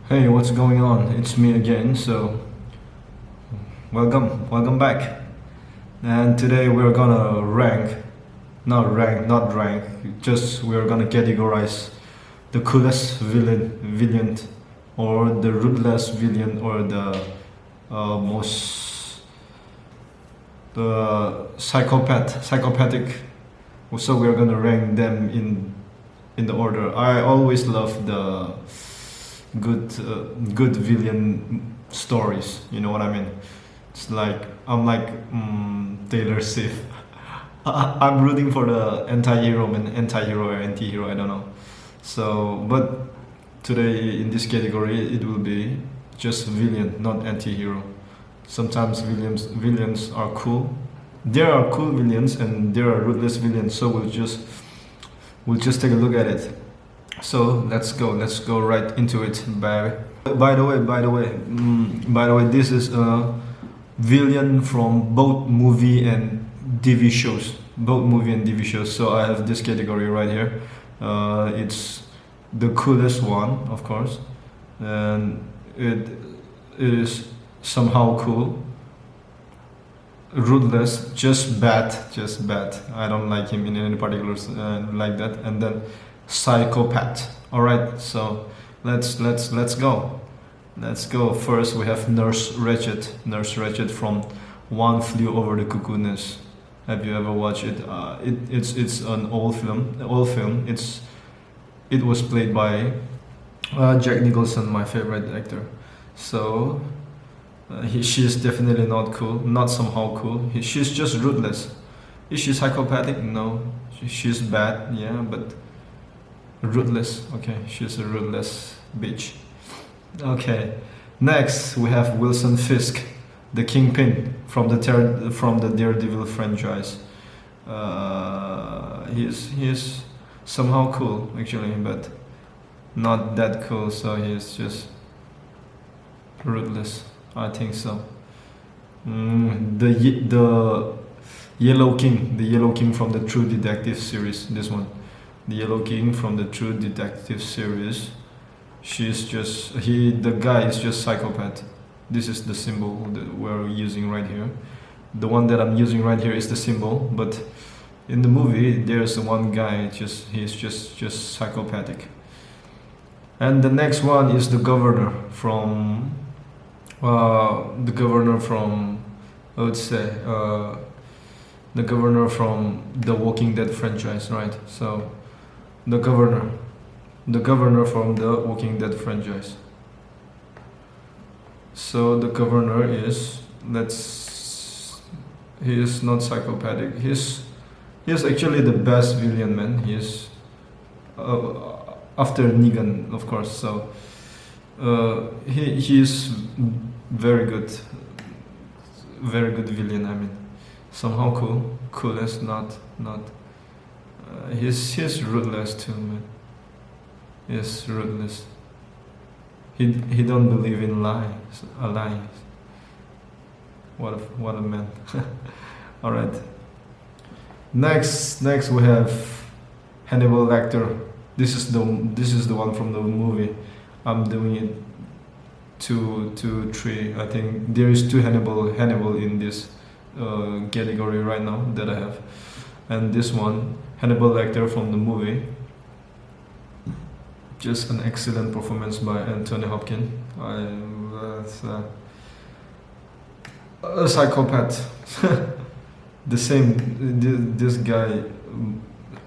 Hey, what's going on? It's me again. So, welcome back. And today we're gonna not rank. Just we're gonna categorize the coolest villain, or the ruthless villain, or the most the psychopathic. So we're gonna rank them in the order. I always love the good villain stories. You know what I mean? It's like I'm like Taylor Swift. I'm rooting for the anti-hero and anti-hero or anti-hero. I don't know. So, but today in this category it will be just villain, not anti-hero. Sometimes villains are cool. There are cool villains and there are ruthless villains. So we'll just take a look at it. So let's go right into it. By the way, this is a villain from both movie and TV shows. So I have this category right here. It's the coolest one, of course, and it is somehow cool. Ruthless, just bad. I don't like him in any particulars like that. And then psychopath. All right, so let's go. Let's go. First, we have Nurse Ratched. Nurse Ratched from One Flew Over the Cuckoo Nest. Have you ever watched it? It's an old film. It was played by Jack Nicholson, my favorite actor. So she's definitely not cool. Not somehow cool. She's just ruthless. Is she psychopathic? No. She's bad. Yeah, but ruthless. Okay, she's a ruthless bitch. Okay, next we have Wilson Fisk, the Kingpin from the Daredevil franchise. He's somehow cool actually, but not that cool. So he's just ruthless. I think so. The Yellow King from the True Detective series. This one, the Yellow King from the True Detective series. The guy is just psychopath. This is the symbol that we're using right here. The one that I'm using right here is the symbol, but in the movie there's one guy he's just psychopathic. And the next one is the governor from I would say the governor from the Walking Dead franchise, right? So the governor from the Walking Dead franchise. So the governor he is not psychopathic. He's actually the best villain, man. He's after Negan, of course. So he is very good villain. I mean, somehow coolest, not. He's ruthless too, man. Yes, ruthless. He don't believe in lies. What a man. All right. Next we have Hannibal Lecter. This is the one from the movie. I'm doing it two, three. I think there is two Hannibal in this category right now that I have, and this one Hannibal Lecter from the movie. Just an excellent performance by Anthony Hopkins. That's a psychopath. The same. This guy,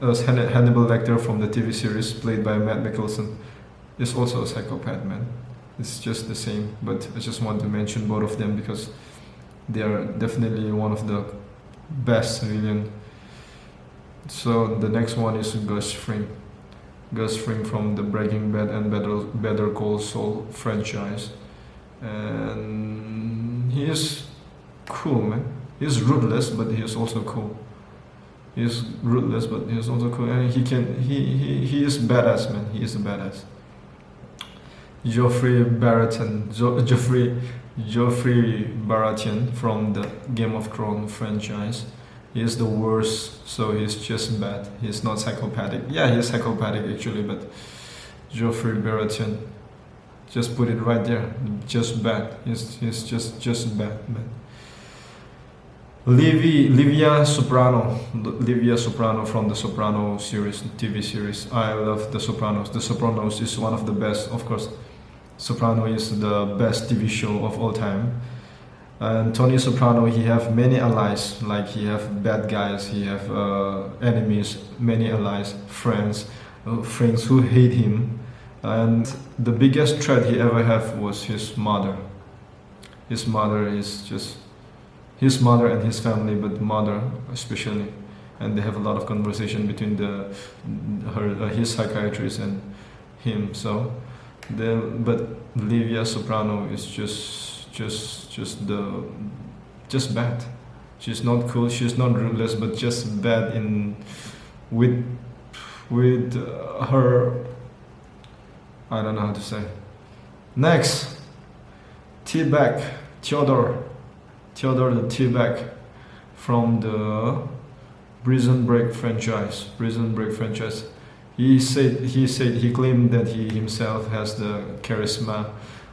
Hannibal Lecter from the TV series, played by Matt Mickelson, is also a psychopath, man. It's just the same. But I just want to mention both of them because they are definitely one of the best villain. So the next one is Gus Fring. Gus Fring from the Breaking Bad and Better Call Saul franchise, and he is cool, man. He's ruthless, but he is also cool. He's ruthless, but he is also cool, and he is badass, man. He is a badass. Joffrey Baratheon from the Game of Thrones franchise. He is the worst, so he's just bad. He's not psychopathic. Yeah, he's psychopathic actually, but Joffrey Baratheon Just put it right there. Just bad. He's just bad, man. Livia Soprano. Livia Soprano from the Soprano series, TV series. I love the Sopranos. The Sopranos is one of the best, of course. Soprano is the best TV show of all time. And Tony Soprano, he have many allies. Like he have bad guys, he have enemies, many allies, friends who hate him. And the biggest threat he ever have was his mother. His mother is just his mother and his family, but mother especially. And they have a lot of conversation between his psychiatrist and him. So, but Livia Soprano is just bad. She's not cool. She's not ruthless, but just bad in with her. I don't know how to say. Next, T-Bag, Theodore the T-Bag from the Prison Break franchise. He claimed that he himself has the charisma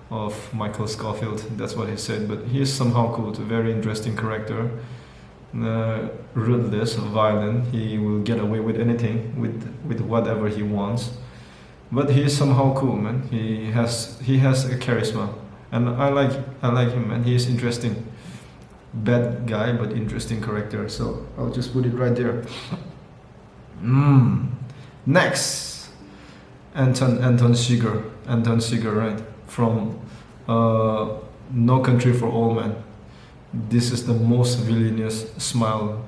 of Michael Scofield. That's what he said. But he is somehow cool. A very interesting character. Ruthless, violent. He will get away with anything, with whatever he wants. But he is somehow cool, man. He has a charisma, and I like him, man. He is interesting. Bad guy, but interesting character. So I'll just put it right there. Next, Anton Seeger, right, from No Country for Old Men. This is the most villainous smile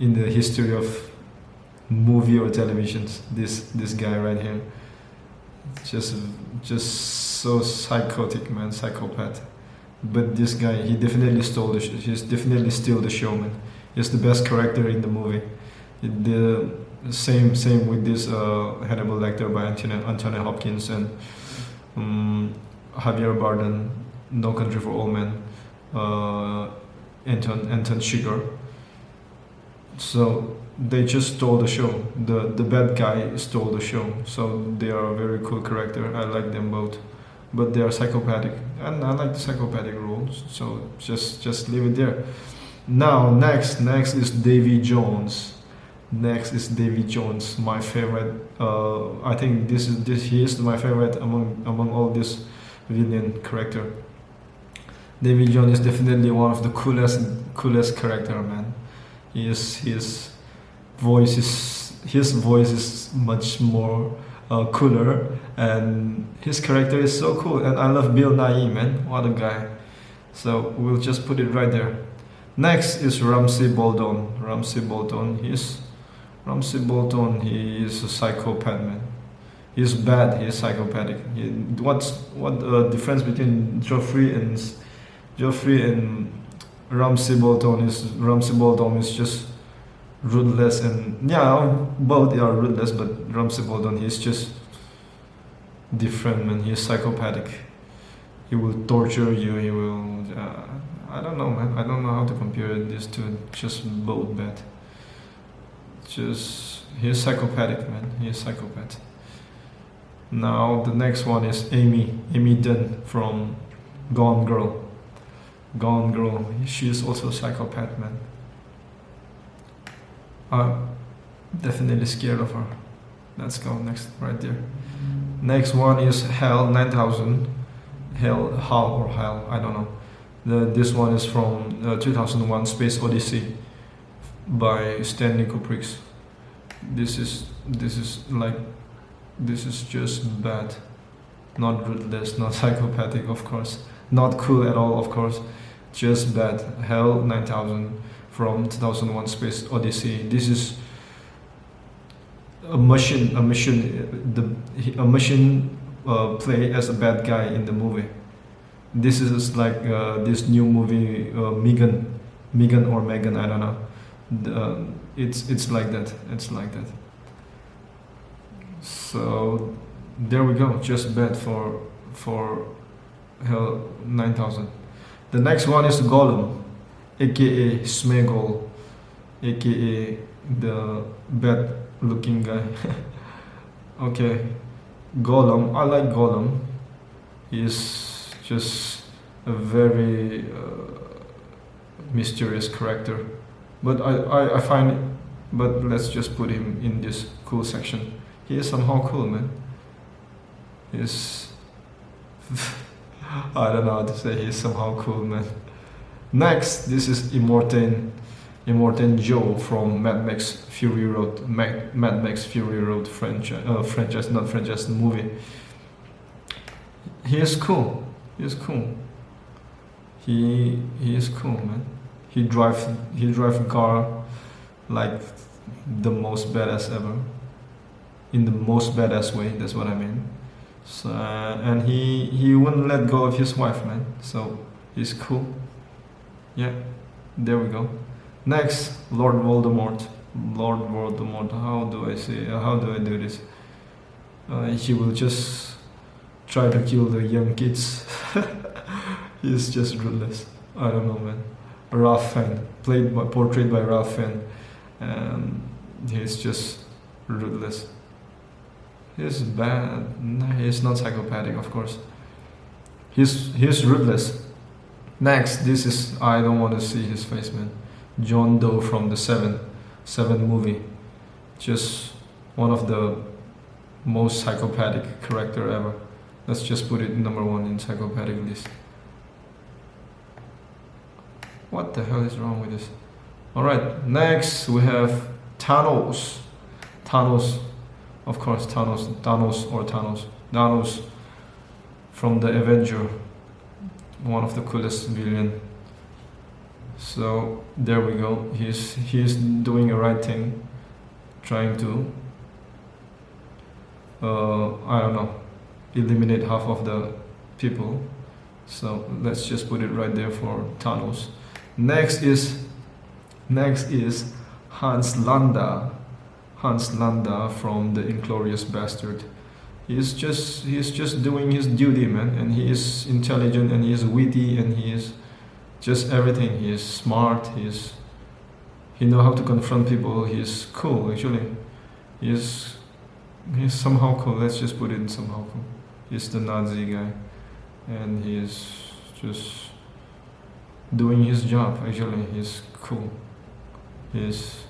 in the history of movie or televisions. This guy right here, just so psychotic, man, psychopath. But this guy, he's definitely still the showman. He's the best character in the movie. The same with this Hannibal Lecter by Anthony Hopkins and Javier Bardem, No Country for Old Men, Anton Chigurh. So they just stole the show. The bad guy stole the show. So they are a very cool character. I like them both, but they are psychopathic, and I like the psychopathic roles. So just leave it there. Now next is Davy Jones. My favorite. I think he is my favorite among all this villain character. Davy Jones is definitely one of the coolest character, man. His voice is much more cooler, and his character is so cool. And I love Bill Nighy, man. What a guy. So we'll just put it right there. Next is Ramsay Bolton. He is a psychopath, man. He's bad. He's psychopathic. What the difference between Joffrey and Ramsay Bolton is just ruthless, and both are ruthless, but Ramsay Bolton, he's just different, man. He's psychopathic. He will torture you. He will. I don't know, man. I don't know how to compare these two. Just both bad. He's psychopathic, man. He's psychopath. Now the next one is Amy Dunn from Gone Girl. She is also a psychopath, man. I'm definitely scared of her. Let's go next, right there. Next one is Hell 9000. Hell, I don't know. This one is from 2001 Space Odyssey by Stanley Kubrick. This is just bad. Not ruthless, not psychopathic, of course. Not cool at all, of course. Just bad. Hell 9000 from 2001 Space Odyssey. This is a machine play as a bad guy in the movie. This is like this new movie Megan or Megan, I don't know. It's like that. So there we go. Just bad for Hell 9000. The next one is Gollum, aka Smeagol, aka the bad looking guy. Okay, Gollum. I like Gollum. He's just a very mysterious character. But I find it, but let's just put him in this cool section. He is somehow cool, man. He's I don't know how to say, he's somehow cool, man. Next, this is Immortan Joe from Mad Max Fury Road, Mad Max Fury Road franchise, not franchise, movie. He is cool. He is cool. He is cool, man. He drive a car like the most badass ever, in the most badass way. That's what I mean. So and he wouldn't let go of his wife, man. So he's cool. Yeah, there we go. Next, Lord Voldemort. Lord Voldemort. How do I say? How do I do this? He will just try to kill the young kids. He's just ruthless. I don't know, man. Ralph Fiennes, portrayed by Ralph Fiennes, and he's just ruthless. He's bad. No, he's not psychopathic, of course. He's ruthless. Next, this is, I don't want to see his face, man. John Doe from the Seven movie. Just one of the most psychopathic character ever. Let's just put it number one in psychopathic list. What the hell is wrong with this? Alright, next we have Thanos. Thanos, of course, Thanos from the Avenger. One of the coolest villain. So there we go. He's doing a right thing, trying to I don't know, eliminate half of the people. So let's just put it right there for Thanos. Next is Hans Landa. Hans Landa from the Inglorious Bastard. He's just doing his duty, man, and he is intelligent and he is witty and he is just everything. He is smart. He know how to confront people. He's cool, actually. He's somehow cool. Let's just put it in somehow cool. He's the Nazi guy, and he is just doing his job. Actually, he's cool. He's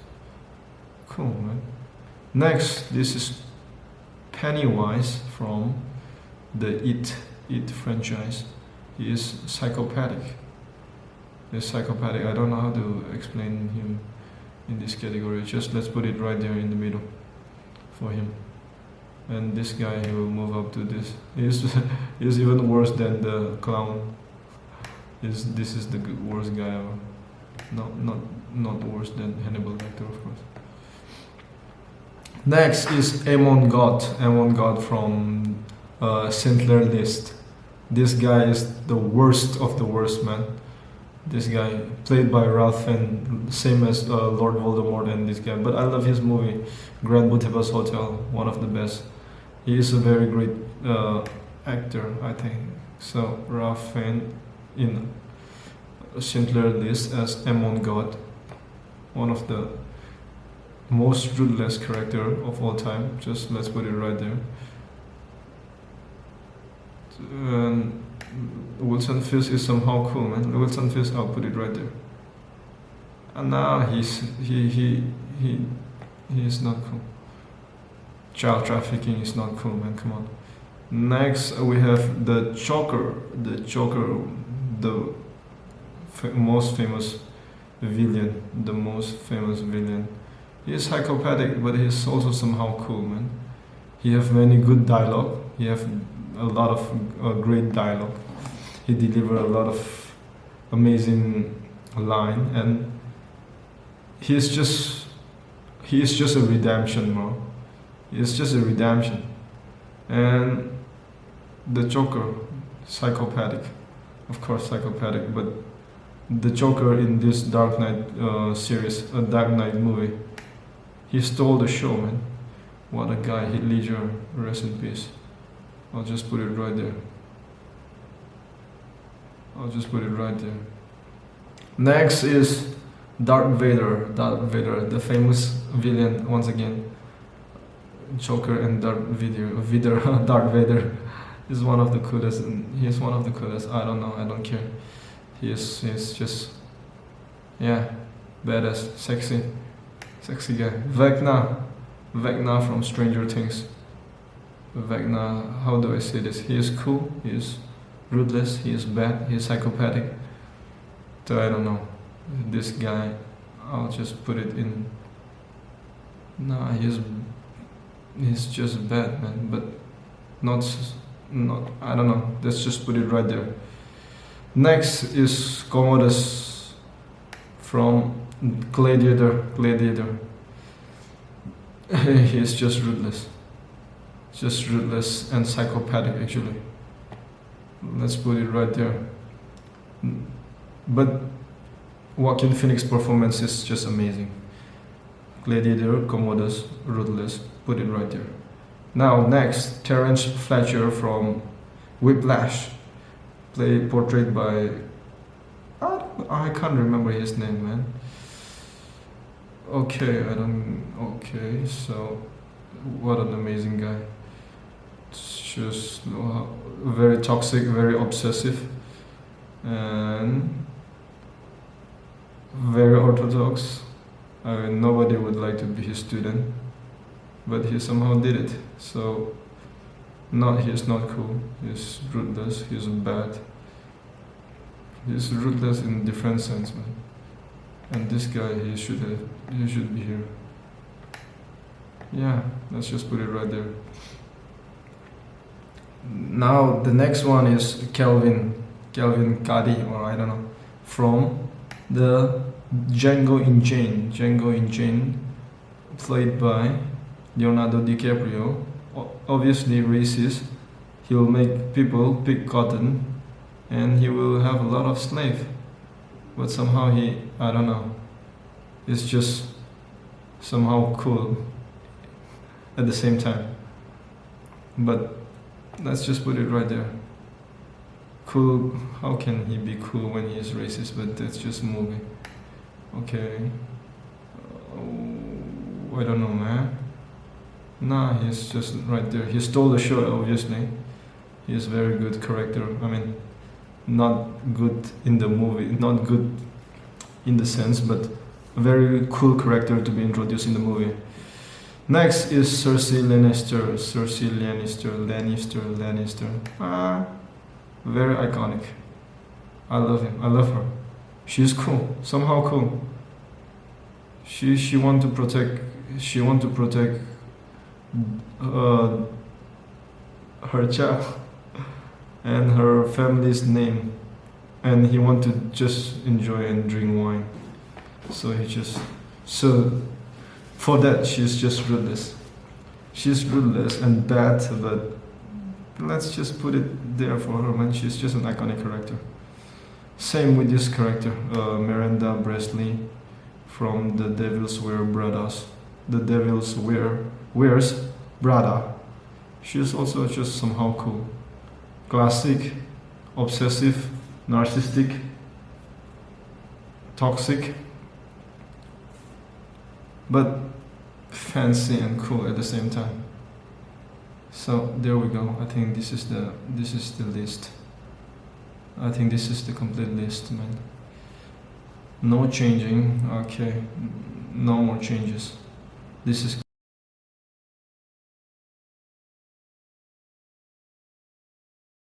cool, man. Next, this is Pennywise from the It franchise. He is psychopathic. He's psychopathic. I don't know how to explain him in this category. Just let's put it right there in the middle for him. And this guy, he will move up to this. He's even worse than the clown. This is the worst guy ever. Not worse than Hannibal Lecter, of course. Next is Amon God. Amon God from Schindler List. This guy is the worst of the worst, man. This guy, played by Ralph Fiennes, same as Lord Voldemort and this guy. But I love his movie, Grand Budapest Hotel, one of the best. He is a very great actor, I think. So Ralph Fiennes in Schindler List as Amon God, one of the most ruthless character of all time. Just let's put it right there. And Wilson Fisk is somehow cool, man. Wilson Fisk, I'll put it right there. And now he is not cool. Child trafficking is not cool, man. Come on. Next we have the Joker. The Joker, the most famous villain. The most famous villain. He is psychopathic, but he's also somehow cool, man. He have many good dialogue. He have a lot of great dialogue. He deliver a lot of amazing line, and he is just a redemption, bro. It's just a redemption. And the Joker, psychopathic, of course psychopathic, but the Joker in this Dark Knight series, a Dark Knight movie, he stole the show, man. What a guy. Heath Ledger, rest in peace. I'll just put it right there. I'll just put it right there. Next is Darth Vader. Darth Vader, the famous villain, once again. Joker and Darth Vader. He's one of the coolest, and he's one of the coolest. I don't know, I don't care. He's just, yeah, badass, sexy guy. Vecna from Stranger Things. Vecna, how do I say this? He is cool, he is ruthless, he is bad, he is psychopathic. So I don't know. This guy, I'll just put it in. Nah, he's just bad, man, but not, I don't know. Let's just put it right there. Next is Commodus from Gladiator. He's just ruthless and psychopathic actually. Let's put it right there. But Joaquin Phoenix performance is just amazing. Gladiator, Commodus, ruthless. Put it right there. Now next, Terrence Fletcher from Whiplash, portrayed by I can't remember his name, man. Okay, so what an amazing guy. It's just very toxic, very obsessive, and very orthodox. I mean, nobody would like to be his student, but he somehow did it. So, he's not cool. He's ruthless. He's bad. He's ruthless in different sense, man. And this guy, he should be here. Yeah, let's just put it right there. Now the next one is Kelvin Cady, or I don't know, from the Django Unchained, played by Leonardo DiCaprio. Obviously racist. He'll make people pick cotton, and he will have a lot of slave. But somehow I don't know, it's just somehow cool at the same time. But let's just put it right there. Cool, how can he be cool when he is racist? But that's just a movie. Okay. I don't know, man. Nah, he's just right there. He stole the show, obviously. He is very good character. I mean, not good in the movie, not good in the sense, but a very cool character to be introduced in the movie. Next is Cersei Lannister. Very iconic. I love her. She's cool, somehow cool. She want to protect her child and her family's name, and he want to just enjoy and drink wine. So for that, she's just ruthless. She's ruthless and bad, but let's just put it there for her, man. She's just an iconic character. Same with this character, Miranda Presley from The Devil's Wears Prada. She's also just somehow cool. Classic, obsessive, narcissistic, toxic, but fancy and cool at the same time. So there we go. I think this is the list. I think this is the complete list, man. No changing. Okay, no more changes. This is